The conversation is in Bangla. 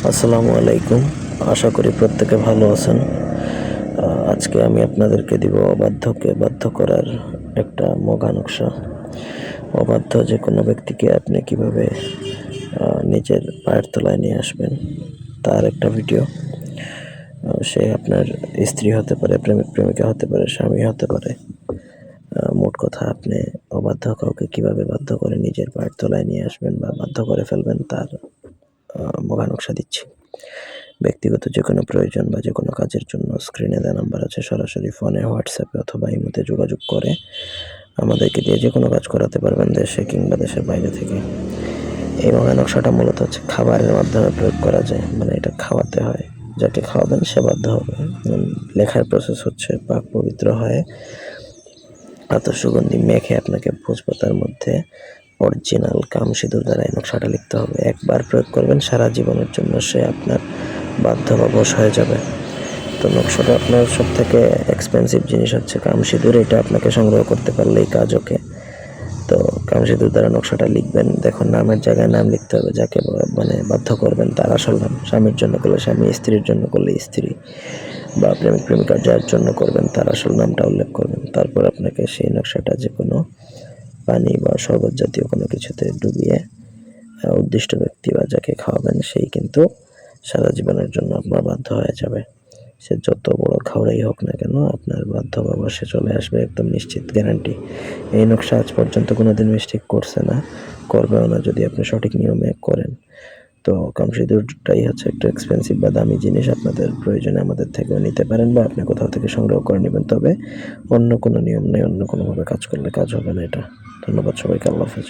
আসসালামু আলাইকুম। আশা করি প্রত্যেকে ভালো আছেন। আজকে আমি আপনাদেরকে দিব অবাধ্যকে বাধ্য করার একটা মগা নকশা। অবাধ্য যে কোনো ব্যক্তিকে আপনি কিভাবে নিজের পায়ের তলায় নিয়ে আসবেন তার একটা ভিডিও। সে আপনার স্ত্রী হতে পারে, প্রেমিক প্রেমিকা হতে পারে, স্বামী হতে পারে। মোট কথা, আপনি অবাধ্য কাউকে কিভাবে বাধ্য করে নিজের পায়ের তলায় নিয়ে আসবেন বা বাধ্য করে ফেলবেন তার মগা নকশা দিচ্ছি। ব্যক্তিগত যে কোনো প্রয়োজন বা যে কোনো কাজের জন্য স্ক্রিনে দেওয়া নাম্বার আছে, সরাসরি ফোনে, হোয়াটসঅ্যাপে অথবা ইমোতে যোগাযোগ করে আমাদেরকে দিয়ে যে কোনো কাজ করাতে পারবেন, দেশে কিংবা দেশের বাইরে থেকে। এই মগা নকশাটা মূলত হচ্ছে খাবারের মাধ্যমে প্রয়োগ করা যায়, মানে এটা খাওয়াতে হয়, যাকে খাওয়াবেন সে বাধ্য হবে। লেখার প্রসেস হচ্ছে পাক পবিত্র হয় আতর সুগন্ধি মেখে আপনাকে ভোজপাতার মধ্যে অরিজিনাল কামসিঁদুর দ্বারা এই নকশাটা লিখতে হবে। একবার প্রয়োগ করবেন, সারা জীবনের জন্য সে আপনার বাধ্য বা বশ হয়ে যাবে। তো নকশাটা আপনার সব থেকে এক্সপেন্সিভ জিনিস হচ্ছে কামসিঁদুর। এটা আপনাকে সংগ্রহ করতে পারলেই কাজ ওকে। তো কামসিঁদুর দ্বারা নকশাটা লিখবেন। দেখুন, নামের জায়গায় নাম লিখতে হবে, যাকে মানে বাধ্য করবেন তার আসল নাম। স্বামীর জন্য করলে স্বামী, স্ত্রীর জন্য করলে স্ত্রী, বা প্রেমিক প্রেমিকার যার জন্য করবেন তার আসল নামটা উল্লেখ করবেন। তারপর আপনাকে সেই নকশাটা যে কোনো পানি বা শরবত জাতীয় কোনো কিছুতে ডুবিয়ে উদ্দিষ্ট ব্যক্তি বা যাকে খাওয়াবেন সেই কিন্তু সারা জীবনের জন্য আপনার বাধ্য হয়ে যাবে। সে যত বড় খাওয়াই হোক না কেন, আপনার বাধ্য বা বশে চলে আসবে, একদম নিশ্চিত, গ্যারান্টি। এই নকশা আজ পর্যন্ত কোনোদিন মিস্টেক করছে না, করবেও না যদি আপনি সঠিক নিয়মে করেন। তো কামসিঁদুরটাই হচ্ছে একটা এক্সপেন্সিভ বা দামি জিনিস। আপনাদের প্রয়োজনে আমাদের থেকেও নিতে পারেন বা আপনি কোথাও থেকে সংগ্রহ করে নেবেন। তবে অন্য কোনো নিয়ম নেই, অন্য কোনোভাবে কাজ করলে কাজ হবে না এটা। ধন্যবাদ সবাইকে। আল্লাহ হাফেজ।